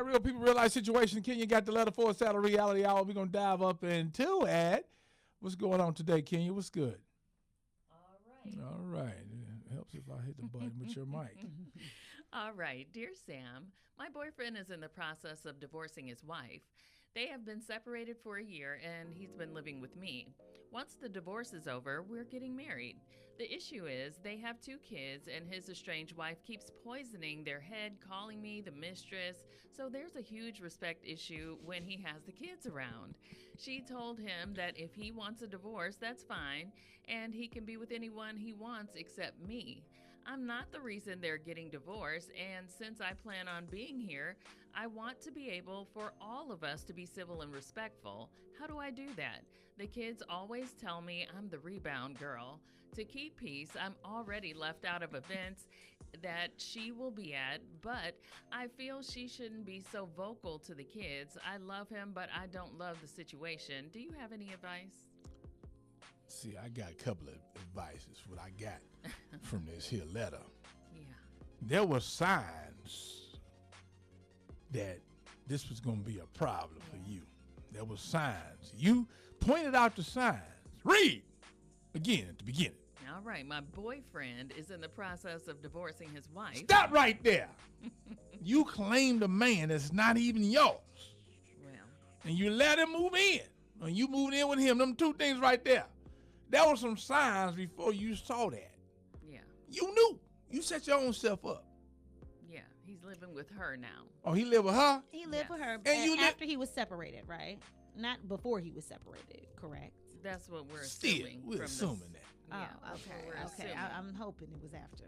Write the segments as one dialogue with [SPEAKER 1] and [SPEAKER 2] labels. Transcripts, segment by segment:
[SPEAKER 1] Real people, real life situation. Kenya got the letter for Saturday Reality Hour. We're going to dive up into it. What's going on today, Kenya? What's good? All right. It helps if I hit the button with your mic.
[SPEAKER 2] All right. Dear Sam, my boyfriend is in the process of divorcing his wife. They have been separated for a year, and he's been living with me. Once the divorce is over, we're getting married. The issue is they have 2 kids, and his estranged wife keeps poisoning their head, calling me the mistress. So there's a huge respect issue when he has the kids around. She told him that if he wants a divorce, that's fine, and he can be with anyone he wants except me. I'm not the reason they're getting divorced, and since I plan on being here, I want to be able for all of us to be civil and respectful. How do I do that? The kids always tell me I'm the rebound girl. To keep peace, I'm already left out of events that she will be at, but I feel she shouldn't be so vocal to the kids. I love him, but I don't love the situation. Do you have any advice?
[SPEAKER 1] See, I got a couple of advices, what I got from this here letter.
[SPEAKER 2] Yeah.
[SPEAKER 1] There were signs that this was going to be a problem for you. There were signs. You pointed out the signs. Read again at the beginning.
[SPEAKER 2] All right. My boyfriend is in the process of divorcing his wife.
[SPEAKER 1] Stop right there. You claimed a man that's not even yours.
[SPEAKER 2] Well,
[SPEAKER 1] And you let him move in. And you moved in with him. Them 2 things right there. There were some signs before you saw that.
[SPEAKER 2] yeah.
[SPEAKER 1] You knew. You set your own self up.
[SPEAKER 2] Yeah. He's living with her now.
[SPEAKER 1] Oh, he lived with her?
[SPEAKER 3] He lived
[SPEAKER 2] Yes.
[SPEAKER 3] with her
[SPEAKER 1] And you
[SPEAKER 3] after he was separated, right? Not before he was separated, correct?
[SPEAKER 2] That's what we're
[SPEAKER 1] Still,
[SPEAKER 2] assuming.
[SPEAKER 1] we're
[SPEAKER 2] from
[SPEAKER 1] assuming
[SPEAKER 2] this.
[SPEAKER 1] that.
[SPEAKER 2] Yeah,
[SPEAKER 3] Oh,
[SPEAKER 2] that's what
[SPEAKER 3] okay.
[SPEAKER 2] we're
[SPEAKER 3] Okay.
[SPEAKER 2] assuming.
[SPEAKER 3] I'm hoping it was after.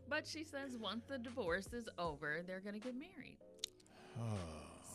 [SPEAKER 2] But she says once the divorce is over, they're going to get married.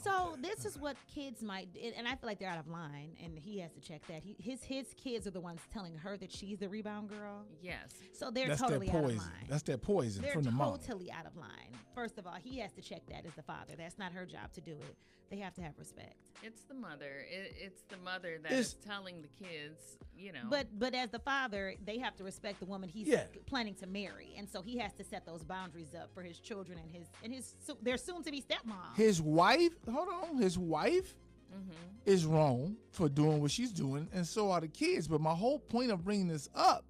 [SPEAKER 3] So this is what kids might, and I feel like they're out of line, and he has to check that. His kids are the ones telling her that she's the rebound girl.
[SPEAKER 2] Yes.
[SPEAKER 3] So they're
[SPEAKER 1] That's
[SPEAKER 3] totally
[SPEAKER 1] that
[SPEAKER 3] out of
[SPEAKER 1] poison.
[SPEAKER 3] line.
[SPEAKER 1] That's that poison
[SPEAKER 3] They're
[SPEAKER 1] from the mom.
[SPEAKER 3] totally out of line. First of all, he has to check that as the father. That's not her job to do it. They have to have respect.
[SPEAKER 2] It's the mother. It's the mother that
[SPEAKER 1] It's-
[SPEAKER 2] is telling the kids, you know.
[SPEAKER 3] But as the father, they have to respect the woman he's
[SPEAKER 1] Yeah.
[SPEAKER 3] planning to marry, and so he has to set those boundaries up for his children and his their soon to be stepmom.
[SPEAKER 1] His wife, hold on, his wife
[SPEAKER 2] Mm-hmm.
[SPEAKER 1] is wrong for doing what she's doing, and so are the kids. But my whole point of bringing this up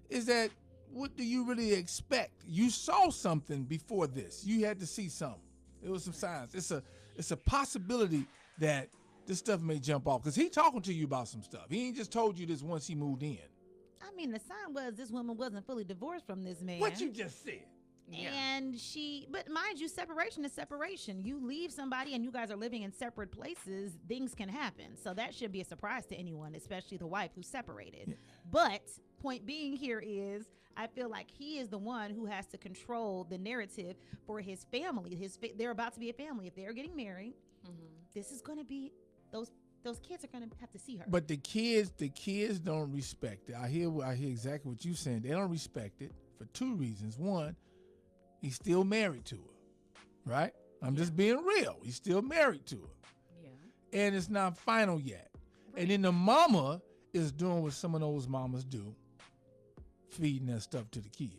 [SPEAKER 1] is that what do you really expect? You saw something before this. You had to see something. There was some signs. It's a possibility that this stuff may jump off because he talking to you about some stuff. He ain't just told you this once he moved in.
[SPEAKER 3] I mean, the sign was this woman wasn't fully divorced from this man.
[SPEAKER 1] What you just said.
[SPEAKER 2] Yeah.
[SPEAKER 3] And but mind you, separation is separation. You leave somebody and you guys are living in separate places, things can happen. So that should be a surprise to anyone, especially the wife who's separated.
[SPEAKER 1] Yeah.
[SPEAKER 3] But point being here is, I feel like he is the one who has to control the narrative for his family. They're about to be a family. If they're getting married,
[SPEAKER 2] Mm-hmm.
[SPEAKER 3] this is going to be those kids are going to have to see her.
[SPEAKER 1] But the kids don't respect it. I hear exactly what you're saying. They don't respect it for 2 reasons. One, he's still married to her, right? I'm just being real. He's still married to her.
[SPEAKER 2] Yeah.
[SPEAKER 1] And it's not final yet.
[SPEAKER 2] Right.
[SPEAKER 1] And then the mama is doing what some of those mamas do, feeding that stuff to the kids.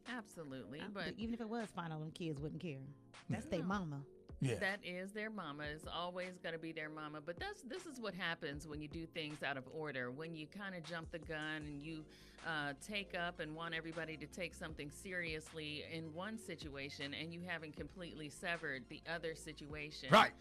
[SPEAKER 2] Absolutely. But
[SPEAKER 3] even if it was final, them kids wouldn't care. That's their
[SPEAKER 2] No.
[SPEAKER 3] mama.
[SPEAKER 1] Yeah.
[SPEAKER 2] that is their mama. It's always going to be their mama. But this is what happens when you do things out of order. When you kind of jump the gun and you take up and want everybody to take something seriously in one situation and you haven't completely severed the other situation.
[SPEAKER 1] Right.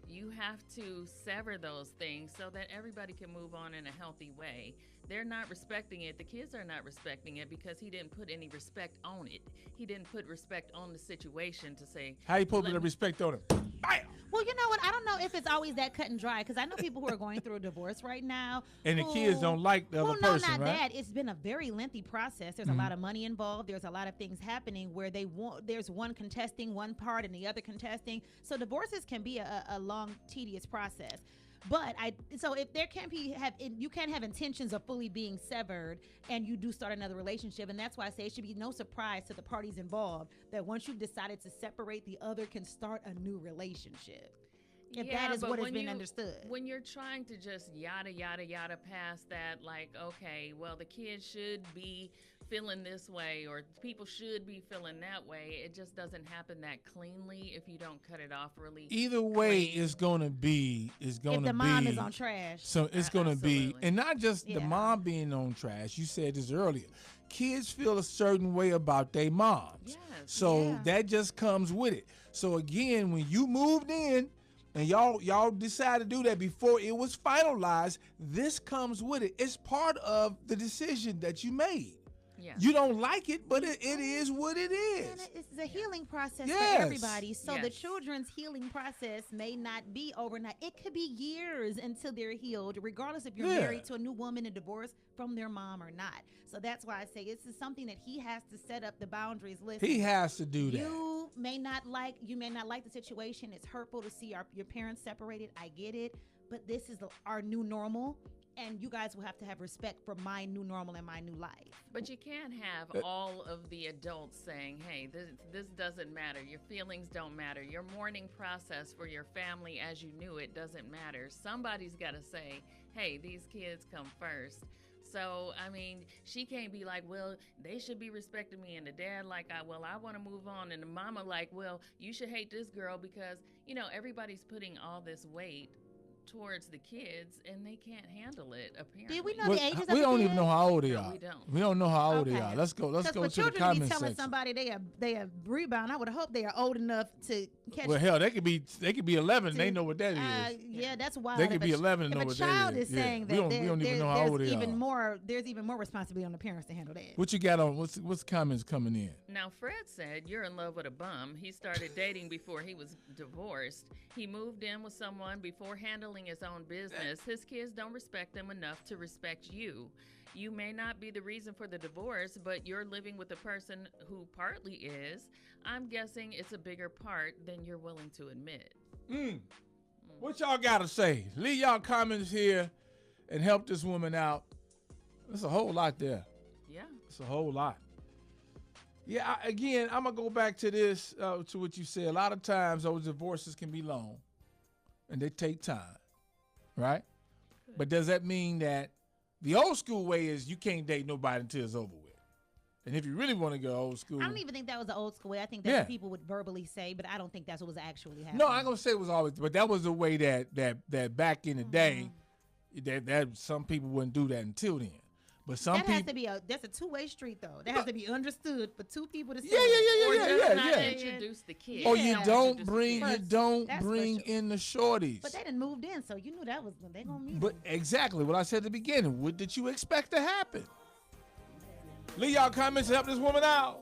[SPEAKER 2] You have to sever those things so that everybody can move on in a healthy way. They're not respecting it. The kids are not respecting it because he didn't put any respect on it. He didn't put respect on the situation to say,
[SPEAKER 1] How you put
[SPEAKER 2] let
[SPEAKER 1] the
[SPEAKER 2] me-
[SPEAKER 1] respect on him? Bam!
[SPEAKER 3] Well, you know what? I don't know if it's always that cut and dry because I know people who are going through a divorce right now.
[SPEAKER 1] And the kids don't like the other
[SPEAKER 3] well, no,
[SPEAKER 1] person,
[SPEAKER 3] not
[SPEAKER 1] right?
[SPEAKER 3] that. It's been a very lengthy process. There's a lot of money involved. There's a lot of things happening where there's one contesting one part and the other contesting. So divorces can be a long, tedious process. But if there can't you can't have intentions of fully being severed and you do start another relationship. And that's why I say it should be no surprise to the parties involved that once you've decided to separate, the other can start a new relationship. If
[SPEAKER 2] Yeah,
[SPEAKER 3] that is
[SPEAKER 2] but
[SPEAKER 3] what is
[SPEAKER 2] when
[SPEAKER 3] being
[SPEAKER 2] you-
[SPEAKER 3] understood.
[SPEAKER 2] When you're trying to just yada, yada, yada past that, like, okay, well, the kids should be feeling this way or people should be feeling that way, it just doesn't happen that cleanly if you don't cut it off really.
[SPEAKER 1] Either way,
[SPEAKER 2] clean.
[SPEAKER 1] it's gonna be. It's gonna
[SPEAKER 3] If the
[SPEAKER 1] be.
[SPEAKER 3] mom is on trash.
[SPEAKER 1] So it's gonna be,
[SPEAKER 2] Absolutely.
[SPEAKER 1] and not just the
[SPEAKER 3] Yeah.
[SPEAKER 1] mom being on trash. You said this earlier. Kids feel a certain way about their moms.
[SPEAKER 2] Yes.
[SPEAKER 1] So
[SPEAKER 3] Yeah.
[SPEAKER 1] that just comes with it. So again, when you moved in and y'all decided to do that before it was finalized, this comes with it. It's part of the decision that you made.
[SPEAKER 2] Yes.
[SPEAKER 1] You don't like it, but it is what it is.
[SPEAKER 3] And it's a healing process
[SPEAKER 1] Yes.
[SPEAKER 3] for everybody. So the
[SPEAKER 2] Yes.
[SPEAKER 3] children's healing process may not be overnight. It could be years until they're healed, regardless if you're
[SPEAKER 1] Yeah.
[SPEAKER 3] married to a new woman and divorced from their mom or not. So that's why I say this is something that he has to set up the boundaries. Listen,
[SPEAKER 1] He has to do that.
[SPEAKER 3] you may not like the situation. It's hurtful to see your parents separated. I get it, but this is our new normal, and you guys will have to have respect for my new normal and my new life.
[SPEAKER 2] But you can't have all of the adults saying, hey, this doesn't matter. Your feelings don't matter. Your mourning process for your family as you knew it doesn't matter. Somebody's got to say, hey, these kids come first. So, I mean, she can't be like, well, they should be respecting me. And the dad like, I want to move on. And the mama like, well, you should hate this girl because, everybody's putting all this weight towards the kids and they can't handle it apparently.
[SPEAKER 3] Did we know
[SPEAKER 1] Well,
[SPEAKER 3] the ages of
[SPEAKER 1] we
[SPEAKER 3] the
[SPEAKER 1] don't even
[SPEAKER 3] kids?
[SPEAKER 1] know how old they
[SPEAKER 2] No,
[SPEAKER 1] are.
[SPEAKER 2] we don't.
[SPEAKER 1] We don't know how old they
[SPEAKER 3] Okay.
[SPEAKER 1] are. Let's go to
[SPEAKER 3] For
[SPEAKER 1] the
[SPEAKER 3] children to be
[SPEAKER 1] comment
[SPEAKER 3] telling
[SPEAKER 1] section.
[SPEAKER 3] somebody they are rebound, I would hope they are old enough to catch.
[SPEAKER 1] Well, hell, they could be 11. And they know what that is.
[SPEAKER 3] Yeah, that's wild.
[SPEAKER 1] They
[SPEAKER 3] If
[SPEAKER 1] could
[SPEAKER 3] a
[SPEAKER 1] be
[SPEAKER 3] ch-
[SPEAKER 1] 11 and
[SPEAKER 3] if
[SPEAKER 1] know
[SPEAKER 3] a
[SPEAKER 1] what that
[SPEAKER 3] child
[SPEAKER 1] is.
[SPEAKER 3] is
[SPEAKER 1] Yeah.
[SPEAKER 3] saying
[SPEAKER 1] We
[SPEAKER 3] that,
[SPEAKER 1] don't even know how old they
[SPEAKER 3] even
[SPEAKER 1] are.
[SPEAKER 3] more. There's even more responsibility on the parents to handle that.
[SPEAKER 1] What you got on? What's comments coming in?
[SPEAKER 2] Now, Fred said, you're in love with a bum. He started dating before he was divorced. He moved in with someone before handling his own business. His kids don't respect him enough to respect you. You may not be the reason for the divorce, but you're living with a person who partly is. I'm guessing it's a bigger part than you're willing to admit.
[SPEAKER 1] What y'all got to say? Leave y'all comments here and help this woman out. There's a whole lot there.
[SPEAKER 2] Yeah.
[SPEAKER 1] It's a whole lot. Yeah, again, I'm going to go back to this, to what you said. A lot of times those divorces can be long and they take time, right? But does that mean that the old school way is you can't date nobody until it's over with? And if you really want to go old school.
[SPEAKER 3] I don't even think that was the old school way. I think that's what people would verbally say, but I don't think that's what was actually happening.
[SPEAKER 1] No, I'm going to say it was always, but that was the way that back in the day, that some people wouldn't do that until then. But some
[SPEAKER 3] that has
[SPEAKER 1] people.
[SPEAKER 3] to be that's a two-way street though. That has to be understood for two people to say.
[SPEAKER 1] Yeah.
[SPEAKER 2] Or just not
[SPEAKER 1] yeah.
[SPEAKER 2] introduce the kids.
[SPEAKER 1] Or you
[SPEAKER 3] Yeah.
[SPEAKER 1] don't
[SPEAKER 2] Introduce the
[SPEAKER 1] bring
[SPEAKER 2] kids.
[SPEAKER 3] That's for
[SPEAKER 1] bring
[SPEAKER 3] sure.
[SPEAKER 1] in the shorties.
[SPEAKER 3] But they didn't moved in, so you knew that was when they gonna meet.
[SPEAKER 1] But exactly what I said at the beginning. What did you expect to happen? Leave y'all comments to help this woman out.